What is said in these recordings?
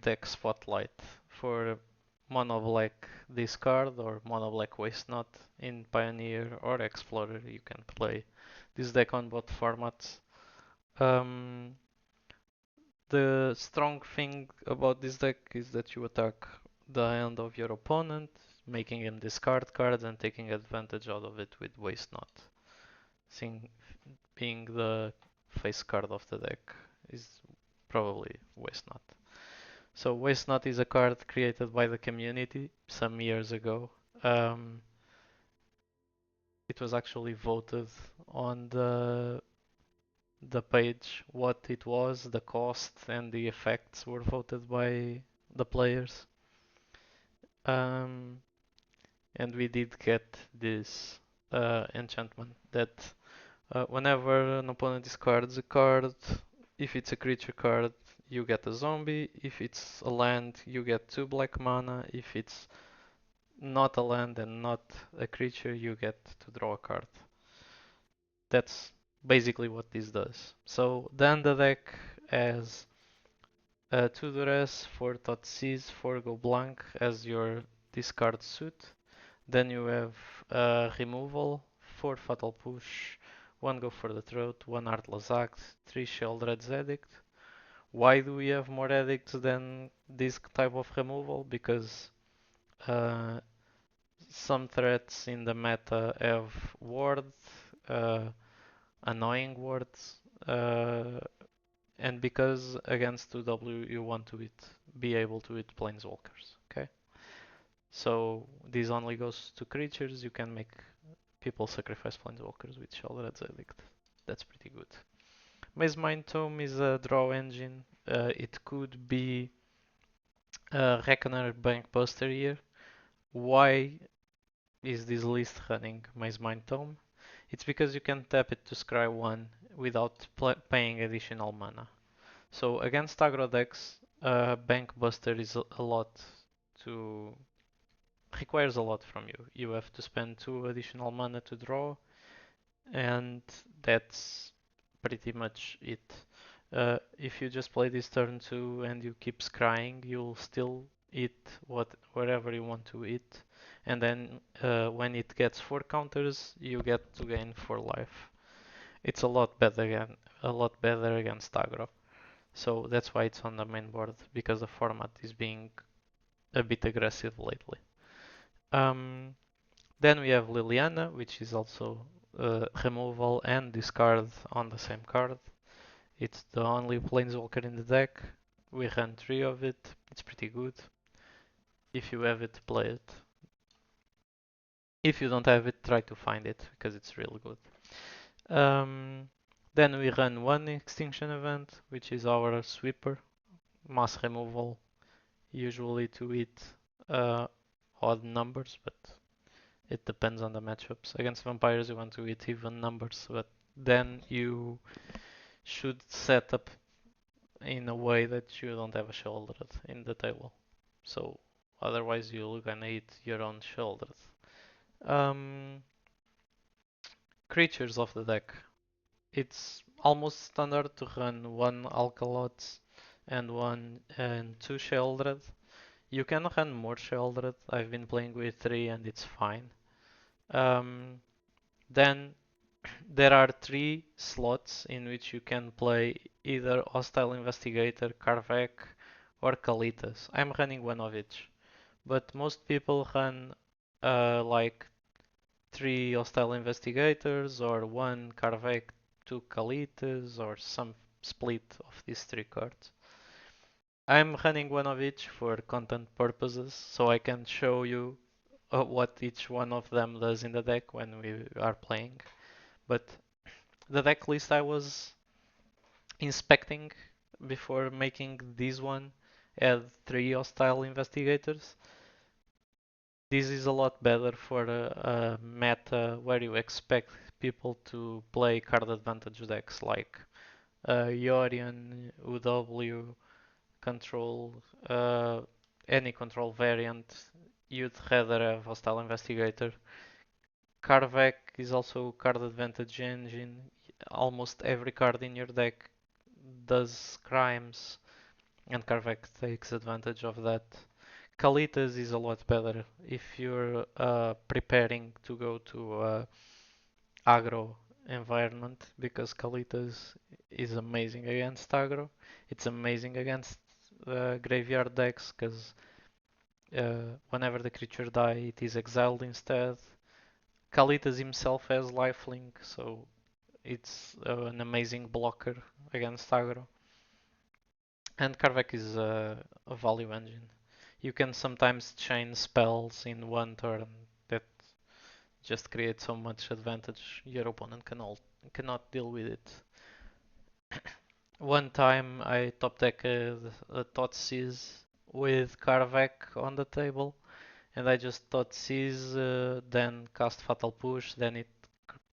deck spotlight for mono black discard or mono black waste not in Pioneer or Explorer. You can play this deck on both formats. Um, the strong thing about this deck is that you attack the hand of your opponent, making him discard cards and taking advantage out of it with waste not. Seeing being the face card of the deck is probably waste not. So Waste Not is a card created by the community some years ago. Um, it was actually voted on the page what it was, the cost and the effects were voted by the players. Um, and we did get this enchantment that whenever an opponent discards a card, if it's a creature card, you get a zombie. If it's a land, you get 2 black mana. If it's not a land and not a creature, you get to draw a card. That's basically what this does. So then the deck has 2 duress, 4 Thoughtseize, 4 go blank as your discard suit. Then you have removal, 4 fatal push, 1 go for the throat, 1 Heartless Act, 3 Sheoldred's Edict. Why do we have more edicts than this type of removal? Because uh, some threats in the meta have ward, uh, annoying wards, and because against 2W you want to be able to hit planeswalkers. Okay, so this only goes to creatures. You can make people sacrifice planeswalkers with Sheoldred's Edict. That's pretty good. Maze Mind Tome is a draw engine. It could be Reckoner Bankbuster here. Why is this list running Maze Mind Tome? It's because you can tap it to scry 1 without paying additional mana. So against aggro decks, Bank Buster is a lot to requires a lot from you. You have to spend 2 additional mana to draw, and that's pretty much it. If you just play this turn 2 and you keep scrying, you'll still eat whatever you want to eat, and then when it gets 4 counters, you get to gain 4 life. It's a lot better against aggro. So that's why it's on the main board, because the format is being a bit aggressive lately. Um, then we have Liliana, which is also removal and discard on the same card. It's the only planeswalker in the deck. We run 3 of it. It's pretty good. If you have it, play it. If you don't have it, try to find it because it's really good. Then we run 1 extinction event, which is our sweeper, mass removal, usually to hit odd numbers, but it depends on the matchups. Against vampires, you want to hit even numbers, but then you should set up in a way that you don't have a Sheoldred in the table. So otherwise you're gonna eat your own Sheoldred. Um, Creatures of the deck. It's almost standard to run 1 Alkaloth and 2 Sheoldred. You can run more Sheoldred. I've been playing with 3 and it's fine. Then there are 3 slots in which you can play either Hostile Investigator, Karvek, or Kalitas. I'm running one of each, but most people run like 3 Hostile Investigators or 1 Karvek, 2 Kalitas, or some split of these 3 cards. I'm running one of each for content purposes, so I can show you what each one of them does in the deck when we are playing. But the deck list I was inspecting before making this one had 3 hostile investigators. This is a lot better for a meta where you expect people to play card advantage decks like Yorion, UW, control, any control variant. You'd rather have hostile investigator. Karvek is also card advantage engine. Almost every card in your deck does crimes. and Karvek takes advantage of that. Kalitas is a lot better if you're preparing to go to aggro environment because Kalitas is amazing against aggro. It's amazing against graveyard decks because whenever the creature die, it is exiled instead. Kalitas himself has lifelink, so it's an amazing blocker against aggro. And Karvek is a value engine. You can sometimes chain spells in one turn that just create so much advantage your opponent cannot deal with it. One time I top decked a Thoughtseize with Karvek on the table, and I just Thoughtseize, then cast Fatal Push, then it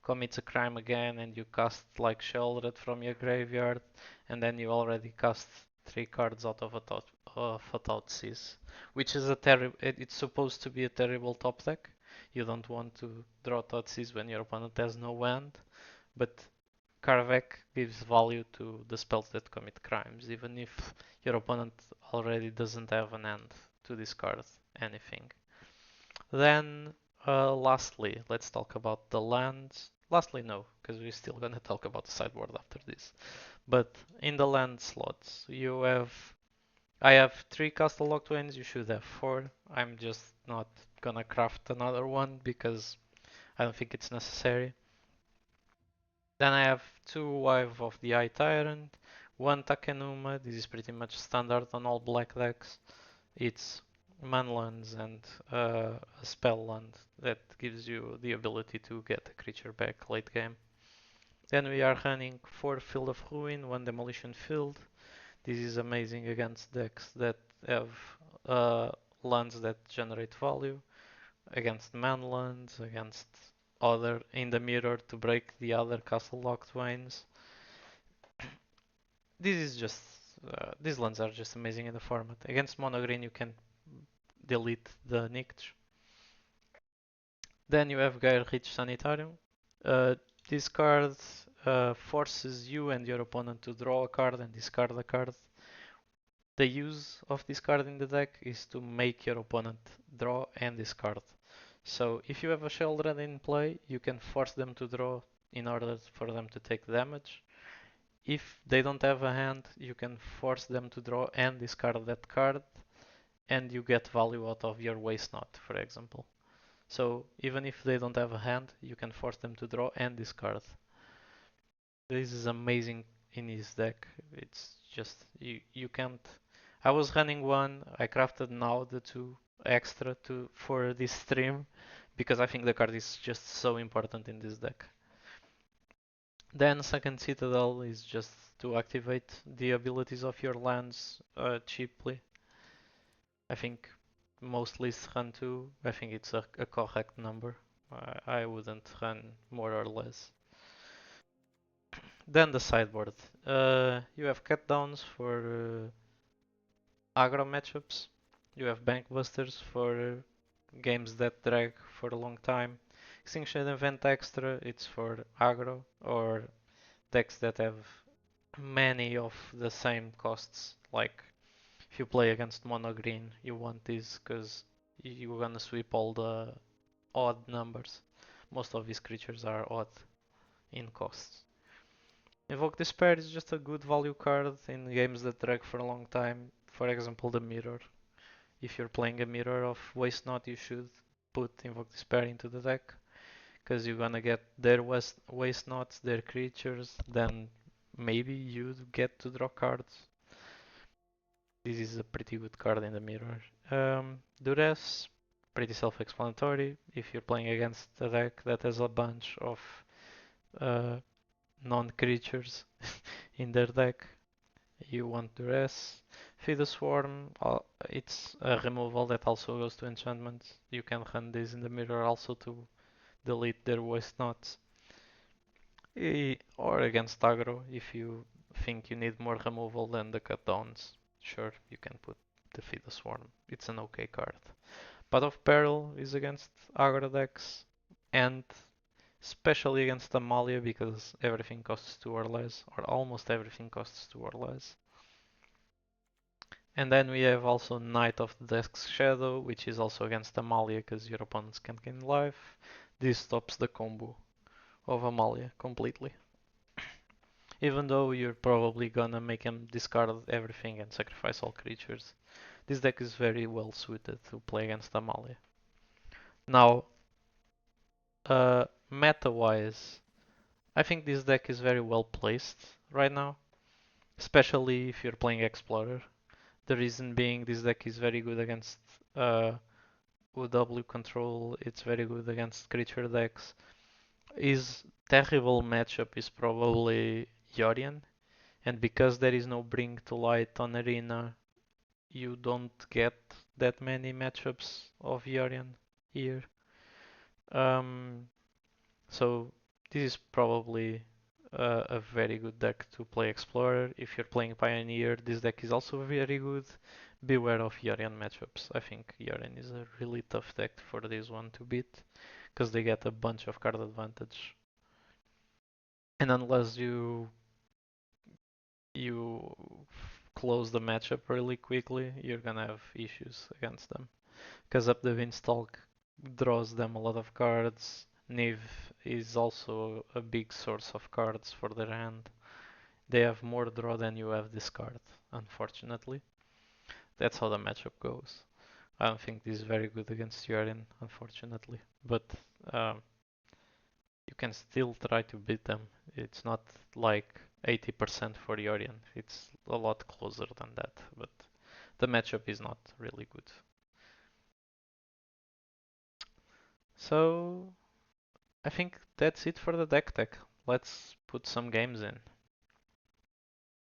commits a crime again, and you cast like Sheoldred from your graveyard, and then you already cast 3 cards out of a Thoughtseize, which is a terrible. It's supposed to be a terrible top deck. You don't want to draw Thoughtseize when your opponent has no hand, but Karvek gives value to the spells that commit crimes, even if your opponent already doesn't have an hand to discard anything. Then, lastly, let's talk about the lands. Lastly, no, because we're still gonna talk about the sideboard after this. But in the land slots, I have 3 Castle Locthwains, you should have 4. I'm just not gonna craft another one because I don't think it's necessary. Then I have 2 Wife of the Eye Tyrant, 1 Takenuma, this is pretty much standard on all black decks. It's manlands and a spell land that gives you the ability to get a creature back late game. Then we are running 4 Field of Ruin, 1 Demolition Field. This is amazing against decks that have uh, lands that generate value, against manlands, against other in the mirror to break the other Castle Locthwains. This is just these lands are just amazing in the format. Against mono green you can delete the Nyctch. Then you have Gaia-Rich Sanitarium. This card forces you and your opponent to draw a card and discard a card. The use of this card in the deck is to make your opponent draw and discard. So if you have a Sheoldred in play, you can force them to draw in order for them to take damage. If they don't have a hand, you can force them to draw and discard that card, and you get value out of your Waste Not, for example. So even if they don't have a hand, you can force them to draw and discard. This is amazing in his deck. It's just you can't. I was running one. I crafted now the 2 extra to for this stream because I think the card is just so important in this deck. Then second Citadel is just to activate the abilities of your lands cheaply. I think most lists run 2. I think it's a correct number. I wouldn't run more or less. Then the sideboard. You have cut downs for aggro matchups. You have bank busters for games that drag for a long time. Extinction Event Extra, it's for aggro or decks that have many of the same costs. Like if you play against mono green, you want this because you're gonna sweep all the odd numbers. Most of these creatures are odd in costs. Invoke Despair is just a good value card in games that drag for a long time. For example, the Mirror. If you're playing a Mirror of Waste Not, you should put Invoke Despair into the deck. Because you're gonna get their Waste Nots, their creatures, then maybe you get to draw cards. This is a pretty good card in the Mirror. Duress, pretty self-explanatory. If you're playing against a deck that has a bunch of uh, non-creatures in their deck, you want Duress. Feed the Swarm, it's a removal that also goes to enchantments. You can run this in the mirror also to delete their Waste Nots. Or against aggro, if you think you need more removal than the cut downs, sure, you can put the Feed the Swarm. It's an okay card. Path of Peril is against aggro decks, and especially against Amalia because everything costs 2 or less, or almost everything costs 2 or less. And then we have also Knight of the Dusk's Shadow, which is also against Amalia because your opponents can't gain life. This stops the combo of Amalia completely. Even though you're probably gonna make him discard everything and sacrifice all creatures, this deck is very well suited to play against Amalia. Now, meta-wise, I think this deck is very well placed right now, especially if you're playing Explorer. The reason being this deck is very good against uh, OW control, it's very good against creature decks. His terrible matchup is probably Yorion, and because there is no Bring to Light on Arena, you don't get that many matchups of Yorion here. Um, so this is probably a very good deck to play Explorer. If you're playing Pioneer, this deck is also very good. Beware of Yorion matchups. I think Yorion is a really tough deck for this one to beat because they get a bunch of card advantage. And unless you close the matchup really quickly, you're gonna have issues against them. Because Up the Windstalk draws them a lot of cards. Niv is also a big source of cards for their hand. They have more draw than you have discard, unfortunately. That's how the matchup goes. I don't think this is very good against Yorion, unfortunately. But um, you can still try to beat them. It's not like 80% for Yorion. It's a lot closer than that. But the matchup is not really good. So I think that's it for the deck tech. Let's put some games in.